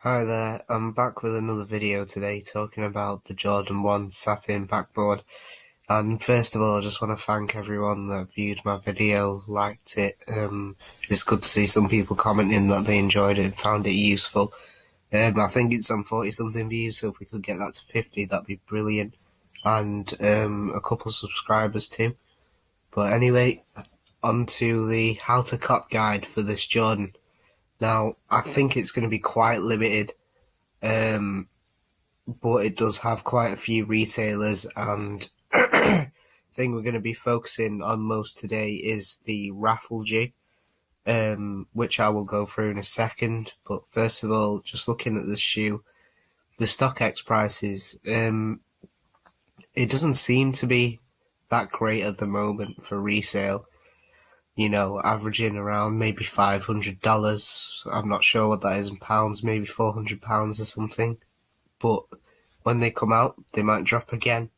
Hi there, I'm back with another video today talking about the Jordan 1 satin backboard. And first of all, I just want to thank everyone that viewed my video, liked it. It's good to see some people commenting that they enjoyed it and found it useful. I think it's on 40 something views, so if we could get that to 50, that'd be brilliant. And a couple subscribers too. But anyway, on to the how to cop guide for this Jordan. Now, I think it's going to be quite limited, but it does have quite a few retailers, and the thing we're going to be focusing on most today is the raffle jig, which I will go through in a second. But first of all, just looking at the shoe, the StockX prices, it doesn't seem to be that great at the moment for resale. Averaging around maybe $500. I'm not sure what that is in pounds, maybe £400 or something. But when they come out, they might drop again.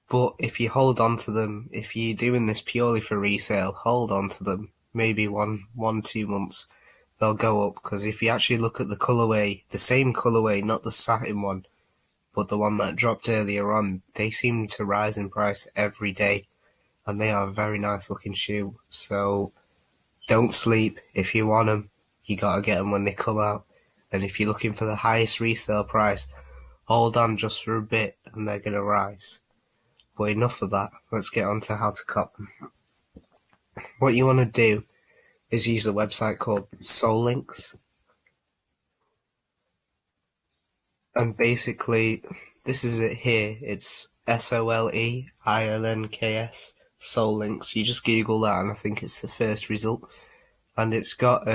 But if you hold on to them, if you're doing this purely for resale, hold on to them. Maybe 2 months, they'll go up. Because if you actually look at the colourway, the same colourway, not the satin one, but the one that dropped earlier on, they seem to rise in price every day. And they are a very nice looking shoe. So don't sleep. If you want them, you gotta get them when they come out. And if you're looking for the highest resale price, hold on just for a bit and they're gonna rise. But enough of that. Let's get on to how to cop them. What you want to do is use a website called Solinks. And basically, this is it here. It's SOLEILNKS. Solinks. You just Google that and I think it's the first result. And it's got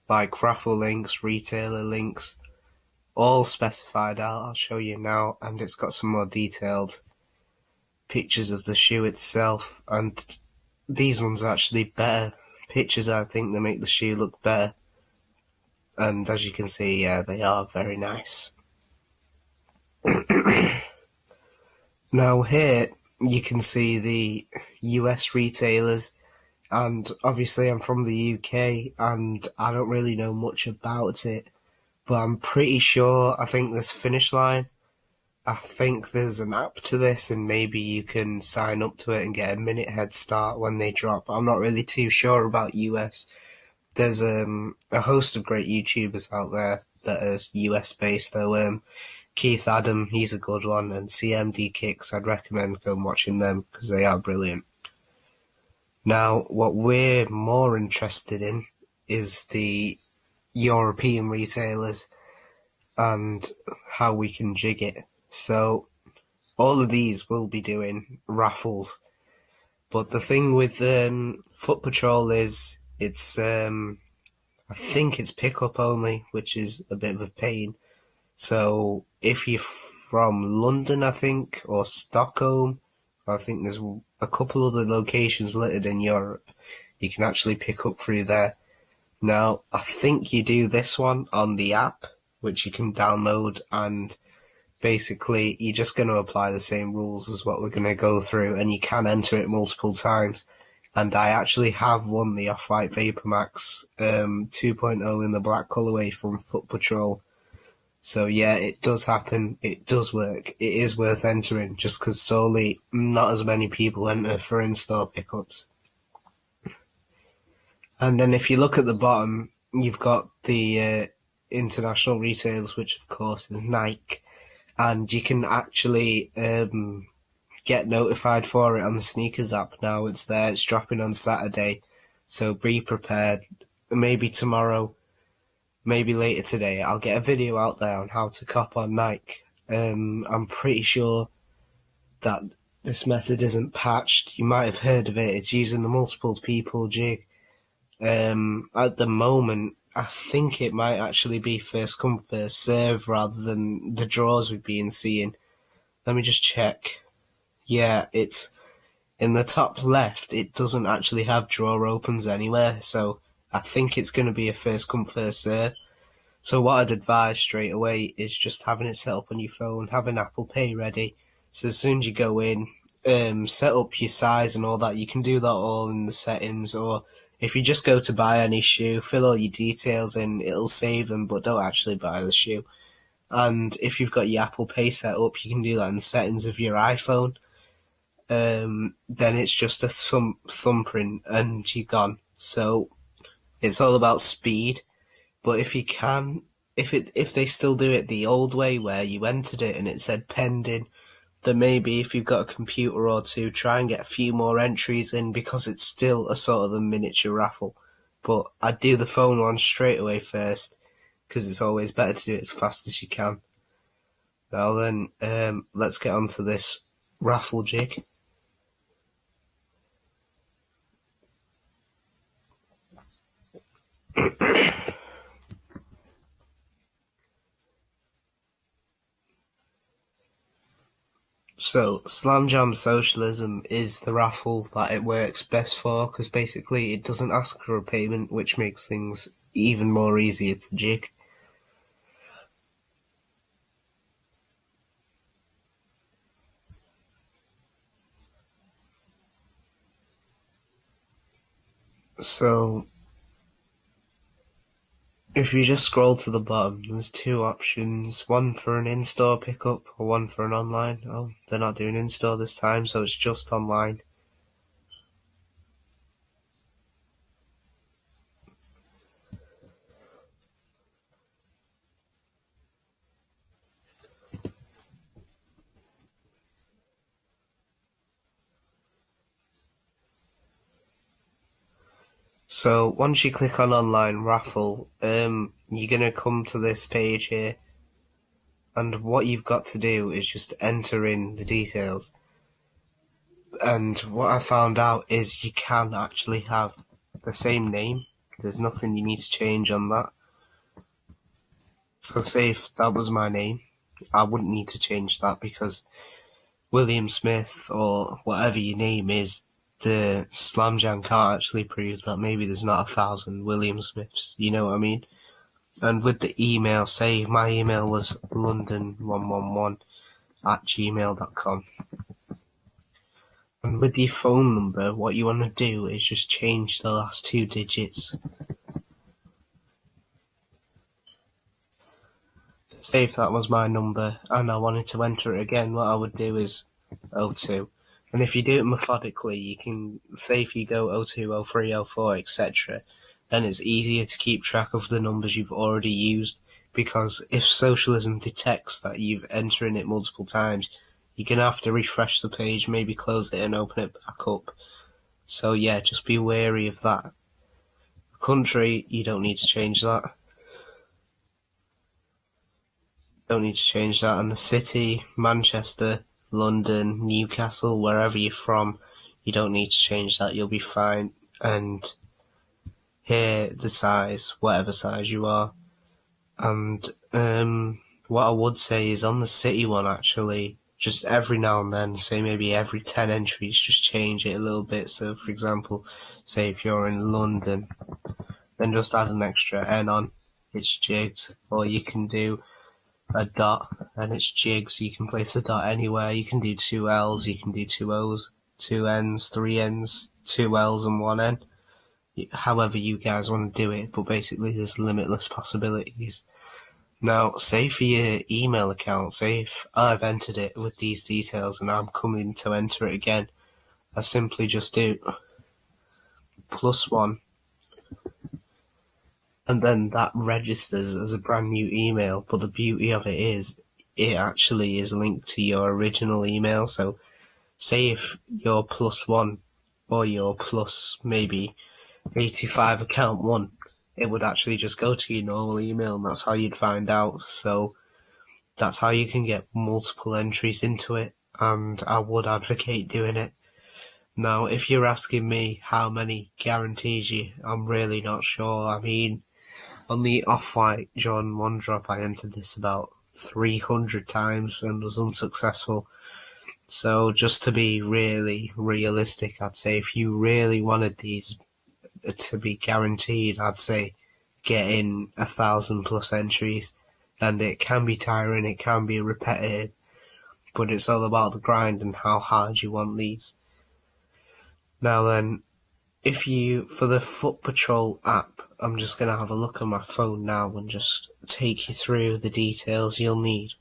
like raffle links, retailer links, all specified out. I'll show you now. And it's got some more detailed pictures of the shoe itself. And these ones are actually better pictures. I think they make the shoe look better. And as you can see, yeah, they are very nice. Now here you can see the US retailers, and obviously I'm from the UK and I don't really know much about it, but I'm pretty sure, I think there's Finish Line, I think there's an app to this, and maybe you can sign up to it and get a minute head start when they drop. I'm not really too sure about US. There's a host of great YouTubers out there that are US based though. Keith Adam, he's a good one, and CMD Kicks, I'd recommend going watching them because they are brilliant. Now, what we're more interested in is the European retailers and how we can jig it. So, all of these will be doing raffles, but the thing with Foot Patrol is it's I think it's pickup only, which is a bit of a pain. So if you're from London, I think, or Stockholm, I think there's a couple other locations listed in Europe, you can actually pick up through there. Now, I think you do this one on the app, which you can download, and basically you're just going to apply the same rules as what we're going to go through, and you can enter it multiple times. And I actually have won the Off-White Vapor Max 2.0 in the black colorway from Foot Patrol. So yeah, it does happen, it does work, it is worth entering, just because solely not as many people enter for in-store pickups. And then if you look at the bottom, you've got the international retailers, which of course is Nike, and you can actually get notified for it on the sneakers app now. It's there, it's dropping on Saturday, so be prepared. Maybe tomorrow, maybe later today, I'll get a video out there on how to cop on Nike. I'm pretty sure that this method isn't patched. You might have heard of it. It's using the multiple people jig. At the moment, I think it might actually be first come, first serve rather than the draws we've been seeing. Let me just check. Yeah, it's in the top left. It doesn't actually have drawer opens anywhere, so I think it's going to be a first come, first serve. So what I'd advise straight away is just having it set up on your phone, having Apple Pay ready. So as soon as you go in, set up your size and all that. You can do that all in the settings, or If you just go to buy any shoe, fill all your details in, it'll save them, but don't actually buy the shoe. And if you've got your Apple Pay set up, you can do that in the settings of your iPhone. Then it's just a thumbprint and you're gone. So it's all about speed. But if you can, if they still do it the old way where you entered it and it said pending, then maybe if you've got a computer or two, try and get a few more entries in, because it's still a sort of a miniature raffle. But I'd do the phone one straight away first, because it's always better to do it as fast as you can. Now then, let's get on to this raffle jig. So, Slam Jam Socialism is the raffle that it works best for, because basically it doesn't ask for a payment, which makes things even more easier to jig. So, if you just scroll to the bottom, there's two options, one for an in-store pickup or one for an online. Oh, they're not doing in-store this time, so it's just online. So once you click on online raffle, you're going to come to this page here, and what you've got to do is just enter in the details. And what I found out is you can actually have the same name. There's nothing you need to change on that. So say if that was my name, I wouldn't need to change that, because William Smith or whatever your name is, the Slam Jam can't actually prove that maybe there's not 1,000 William Smiths, you know what I mean? And with the email, say my email was london111@gmail.com. And with your phone number, what you want to do is just change the last two digits. Say if that was my number and I wanted to enter it again, what I would do is 02. And if you do it methodically, you can say if you go 02, 03, 04, etc., then it's easier to keep track of the numbers you've already used, because if socialism detects that you've entered it multiple times, you're going to have to refresh the page, maybe close it and open it back up. So yeah, just be wary of that. Country, you don't need to change that. And the city, Manchester, London, Newcastle, wherever you're from, you don't need to change that, you'll be fine. And here, the size, whatever size you are. And what I would say is on the city one, actually, just every now and then, say maybe every 10 entries, just change it a little bit. So for example, say if you're in London, then just add an extra N on, it's jigged. Or you can do a dot and it's jigged, so you can place a dot anywhere. You can do two L's, you can do two O's, two N's, three N's, two L's and one N. However you guys want to do it, but basically there's limitless possibilities. Now, say for your email account, say if I've entered it with these details and I'm coming to enter it again, I simply just do +1, and then that registers as a brand new email. But the beauty of it is, it actually is linked to your original email. So say if your +1 or your plus maybe 85 account 1, it would actually just go to your normal email, and that's how you'd find out. So that's how you can get multiple entries into it, and I would advocate doing it. Now, if you're asking me how many guarantees you, I'm really not sure. I mean, on the Off-White John 1 drop, I entered this about 300 times and was unsuccessful. So just to be really realistic, I'd say if you really wanted these to be guaranteed, I'd say get in 1,000+ entries. And it can be tiring, it can be repetitive, but it's all about the grind and how hard you want these. Now then, for the Foot Patrol app, I'm just going to have a look on my phone now and just take you through the details you'll need.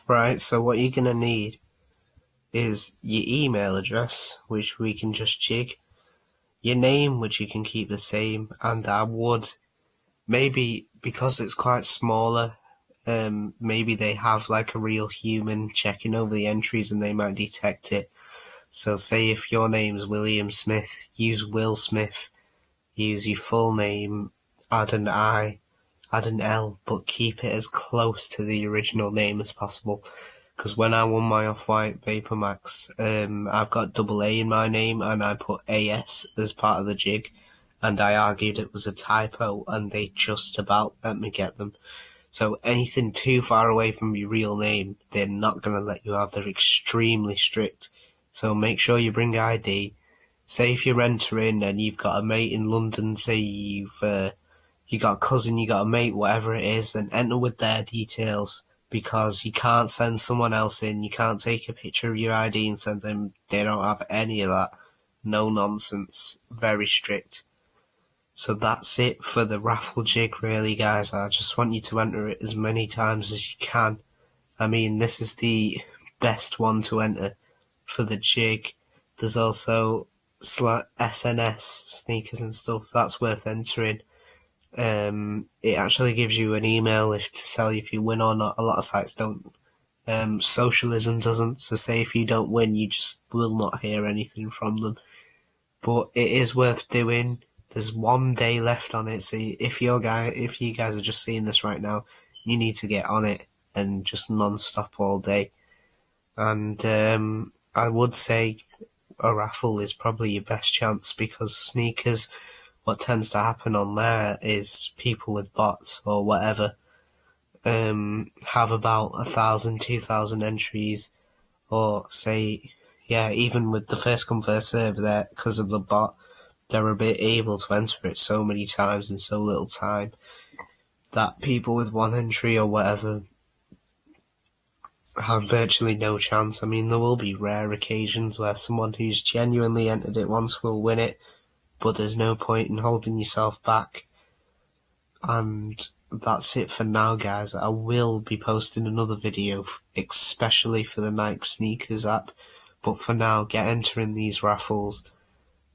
Right, so what you're going to need is your email address, which we can just jig, your name, which you can keep the same, and I would, maybe, because it's quite smaller, maybe they have like a real human checking over the entries and they might detect it. So say if your name's William Smith, use Will Smith, use your full name, add an I, add an L, but keep it as close to the original name as possible. Because when I won my Off-White Vapor Max, I've got double A in my name and I put AS as part of the jig, and I argued it was a typo and they just about let me get them. So anything too far away from your real name, they're not going to let you have. They're extremely strict. So make sure you bring ID. Say if you're entering and you've got a mate in London, say you got a cousin, you got a mate, whatever it is, then enter with their details, because you can't send someone else in. You can't take a picture of your ID and send them. They don't have any of that. No nonsense. Very strict. So that's it for the raffle jig, really, guys. I just want you to enter it as many times as you can. I mean, this is the best one to enter for the jig. There's also SNS sneakers and stuff. That's worth entering. It actually gives you an email to tell you if you win or not. A lot of sites don't. Socialism doesn't. So say if you don't win, you just will not hear anything from them. But it is worth doing. There's 1 day left on it. So if you guys are just seeing this right now, you need to get on it and just non-stop all day. And I would say a raffle is probably your best chance, because sneakers, what tends to happen on there is people with bots or whatever have about 1,000, 2,000 entries, or say, yeah, even with the first come first serve there, because of the bot, they're a bit able to enter it so many times in so little time that people with one entry or whatever have virtually no chance. I mean, there will be rare occasions where someone who's genuinely entered it once will win it, but there's no point in holding yourself back. And that's it for now, guys. I will be posting another video, especially for the Nike SNKRS app. But for now, get entering these raffles.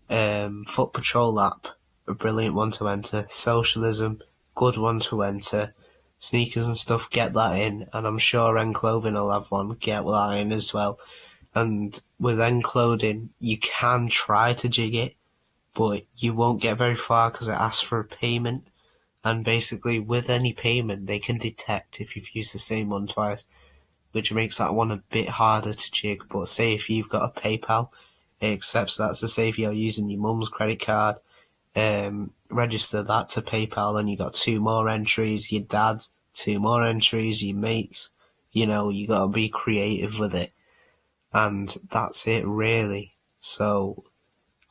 Foot Patrol app, a brilliant one to enter. Socialism, good one to enter. Sneakers and stuff, get that in. And I'm sure N Clothing will have one. Get that in as well. And with N Clothing, you can try to jig it, but you won't get very far because it asks for a payment. And basically, with any payment, they can detect if you've used the same one twice, which makes that one a bit harder to jig. But say if you've got a PayPal, it accepts that. So say if you're using your mum's credit card, register that to PayPal, and you got 2 more entries. Your dad's 2 more entries. Your mates, you got to be creative with it. And that's it, really. So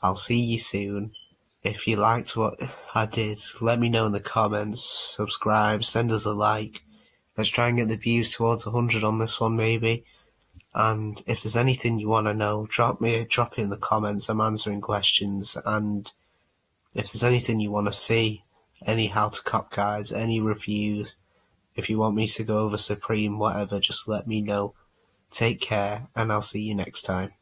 I'll see you soon. If you liked what I did, let me know in the comments, subscribe, send us a like. Let's try and get the views towards 100 on this one, maybe. And if there's anything you want to know, drop it in the comments. I'm answering questions. And if there's anything you want to see, any how to cop guides, any reviews, if you want me to go over Supreme, whatever, just let me know. Take care, and I'll see you next time.